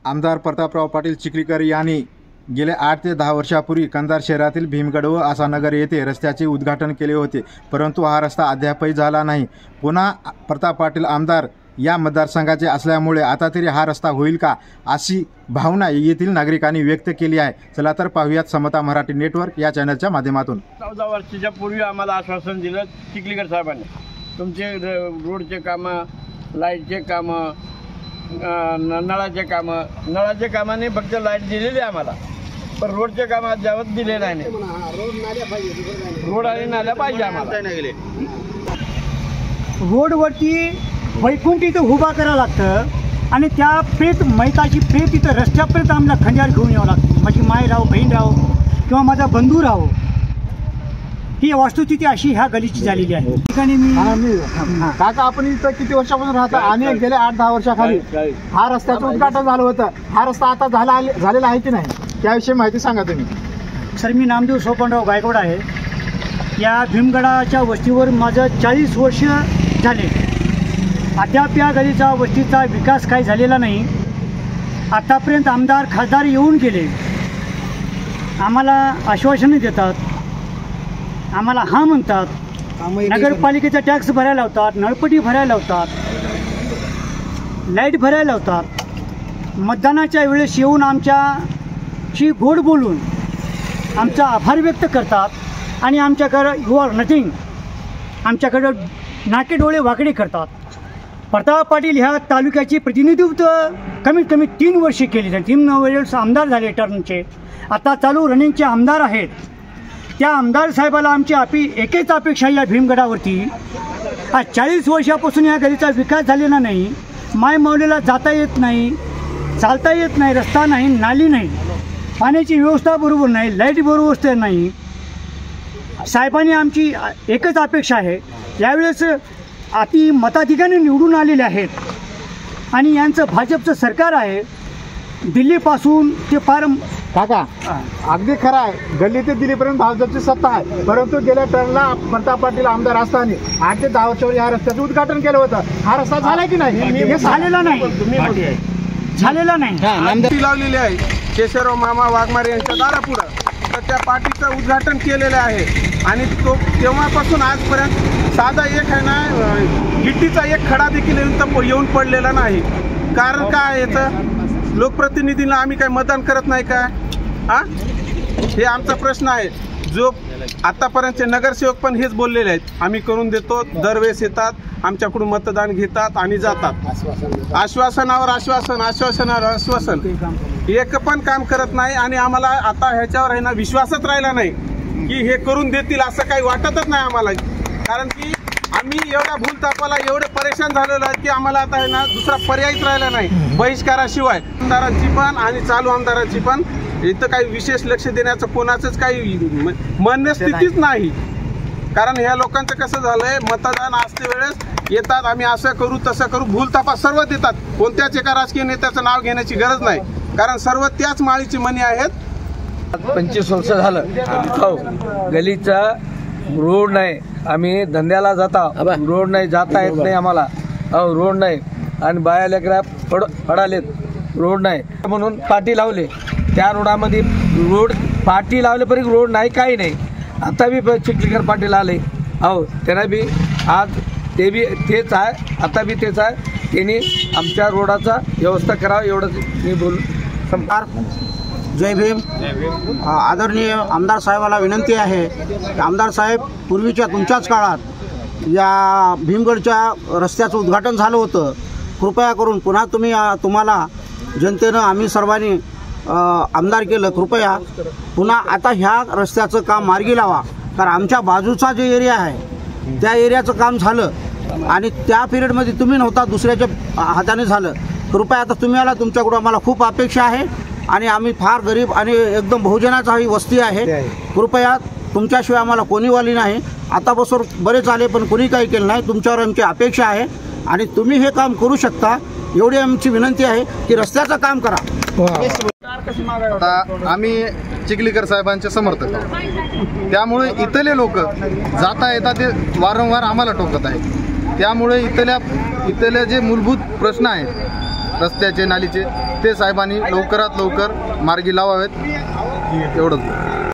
आमदार प्रतापराव पाटील चिखलीकर यांनी गेल्या 8 ते 10 वर्षापूर्वी कंधार शहरातील भीमगड व आसानगर येथे रस्त्याचे उद्घाटन केले होते, परंतु हा रस्ता अद्यापही झाला नाही। पुन्हा प्रताप पाटील आमदार या मतदारसंघाचे असल्यामुळे आता तरी हा रस्ता होईल का, अशी भावना येथील नागरिकांनी व्यक्त केली आहे। चला तर पाहूयात समता मराठी नेटवर्क या चॅनलच्या माध्यमातून। 14 वर्षाच्या पूर्वी आम्हाला आश्वासन दिलं चिखलीकर साहेबांनी, तुमचे रोडचे कामं, लाईटचे कामं, नळाचे कामाने फक्त लाईट दिलेली आम्हाला, पण रोडचे काम अद्यावत दिले नाही। रोड आणि नाल्या पाहिजे आम्हाला। रोडवरती वैकुंठ इथं उभा करावं लागतं आणि त्या प्रेत मैताची प्रेत इथं रस्त्यापर्यंत आम्हाला खंड्यावर घेऊन यावं लागतं। माझी माय राहो, बहीण राहो किंवा माझा बंधू राहो, ही वस्तुस्थिती अशी ह्या गलीची झालेली आहे। ठिकाणी मी काका, आपण इथं किती वर्षापासून राहता आणि गेल्या 8-10 वर्षाखाली हा रस्त्याचं उद्घाटन झालं होतं, हा रस्ता आता झालेला आहे की नाही, त्याविषयी माहिती सांगा तुम्ही। सर, मी नामदेव सोपनराव गायकवाड आहे। या भीमगडाच्या वस्तीवर माझं 40 वर्ष झाले, अद्याप या गलीचा वस्तीचा विकास काही झालेला नाही। आतापर्यंत आमदार खासदार येऊन गेले, आम्हाला आश्वासने देतात, आम्हाला हा म्हणतात, नगरपालिकेचा टॅक्स भरायला लावतात, नळपट्टी भरायला लावतात, लाईट भरायला लावतात। मतदानाच्या वेळेस येऊन आमच्याशी गोड बोलून आमचा आभार व्यक्त करतात आणि आमच्याकडं यू आर नथिंग, आमच्याकडं नाके डोळे वाकडे करतात। प्रताप पाटील ह्या तालुक्याचे प्रतिनिधित्व कमीत कमी 3 वर्षे केले, 3 वेळेस आमदार झाले टर्मचे, आता चालू रनिंगचे आमदार आहेत। त्या आमदार साहेबाला आमची एकच अपेक्षा या भीमगडावरती, आज 40 वर्षापासून या गलीचा विकास झालेला नाही। माय माऊलीला जाता येत नाही, चालता येत नाही, रस्ता नाही, नाली नाही, पाण्याची व्यवस्था बरोबर नाही, लाईट बरोबर नाही। साहेबांनी आमची एकच अपेक्षा आहे, यावेळेस अति मताधिकाने निवडून आलेले आहेत आणि यांचं भाजपचं सरकार आहे दिल्लीपासून ते फार। काका, अगदी खरं आहे, गल्ली ते दिल्लीपर्यंत भाजपची सत्ता आहे, परंतु गेल्या टर्मला प्रताप पाटील आमदार असताना 8 ते 10 वर्षापूर्वी या रस्त्याचं उद्घाटन केलं होतं। हा रस्ता झाला की नाही? हे झालेला नाही, झालेला नाही। लावलेली आहे केशवराव मामा वाघमारे यांच्या दारापुढं, तर त्या पार्टीचं उद्घाटन केलेलं आहे आणि तो तेव्हापासून आजपर्यंत साधा एक आहे ना, गिट्टीचा एक खडा देखील येऊन पडलेला नाही। कारण काय याचं, लोकप्रतिनिधींना आम्ही काय मतदान करत नाही का? हे आमचा प्रश्न आहे। जो आतापर्यंतचे नगरसेवक पण हेच बोललेले आहेत, आम्ही करून देतो, दरवेळेस येतात, आमच्याकडून मतदान घेतात आणि जातात। आश्वासनावर आश्वासन, आश्वासनावर आश्वासन, एक पण काम करत नाही आणि आम्हाला आता ह्याच्यावर आहे ना विश्वासच राहिला नाही की हे करून देतील, असं काही वाटतच नाही आम्हाला। कारण की आम्ही एवढ्या भूलतापाला एवढे परेशान झालेलो आहे की आम्हाला आता आहे ना दुसरा पर्यायच राहिला नाही बहिष्काराशिवाय। आमदारांची पण आणि चालू आमदारांची पण इथं काही विशेष लक्ष देण्याचं कोणाचंच काही मनस्थितीच नाही। कारण ह्या लोकांचं कसं झालंय, मतदान असते वेळेस येतात, आम्ही असं करू तसं करू, भूलतापा सर्व देतात, कोणत्याच एका राजकीय नेत्याचं नाव घेण्याची गरज नाही, कारण सर्व त्याच माळीची मणी आहेत। 25 वर्ष झालं गलीचा रोड नाही, आम्ही धंद्याला जाता, रोड नाही, जाता येत नाही आम्हाला, रोड नाही, आणि बाया लेकरा पडालेत, रोड नाही म्हणून पाटी लावले, त्या रोडामध्ये रोड पाटी लावल्यापर्यंत रोड नाही, काही नाही। आता बी चिखलीकर पाटील आले, त्यांना बी आज ते बी तेच आहे, आता बी तेच आहे, त्यांनी आमच्या रोडाचा व्यवस्था करावं एवढंच मी बोलू। जय भीम। आदरणीय आमदार साहेबाला विनंती आहे की आमदार साहेब, पूर्वीच्या तुमच्याच काळात या भीमगडच्या रस्त्याचं उद्घाटन झालं होतं, कृपया करून पुन्हा तुम्हाला जनतेनं आम्ही सर्वांनी आमदार केलं, कृपया पुन्हा आता ह्या रस्त्याचं काम मार्गी लावा। कारण आमच्या बाजूचा जे एरिया आहे त्या एरियाचं काम झालं आणि त्या पिरियडमध्ये तुम्ही नव्हता, दुसऱ्याच्या हाताने झालं। कृपया आता तुम्ही आला, तुमच्याकडून आम्हाला खूप अपेक्षा आहे आणि आम्ही फार गरीब आणि एकदम बहुजनाचा ही वस्ती आहे, कृपया तुमच्याशिवाय आम्हाला कोणी वाली नाही। आतापासून बरेच आले पण कोणी काही केलं नाही, तुमच्यावर आमची अपेक्षा आहे आणि तुम्ही हे काम करू शकता, एवढी आमची विनंती आहे की रस्त्याचं काम करा। आता आम्ही चिखलीकर साहेबांचे समर्थक, त्यामुळे इथले लोक जाता येता ते वारंवार आम्हाला टोकत आहेत, त्यामुळे इथल्या जे मूलभूत प्रश्न आहेत रस्त्याचे नालीचे ते साहेबांनी लवकरात लवकर मार्गी लावावेत एवढंच.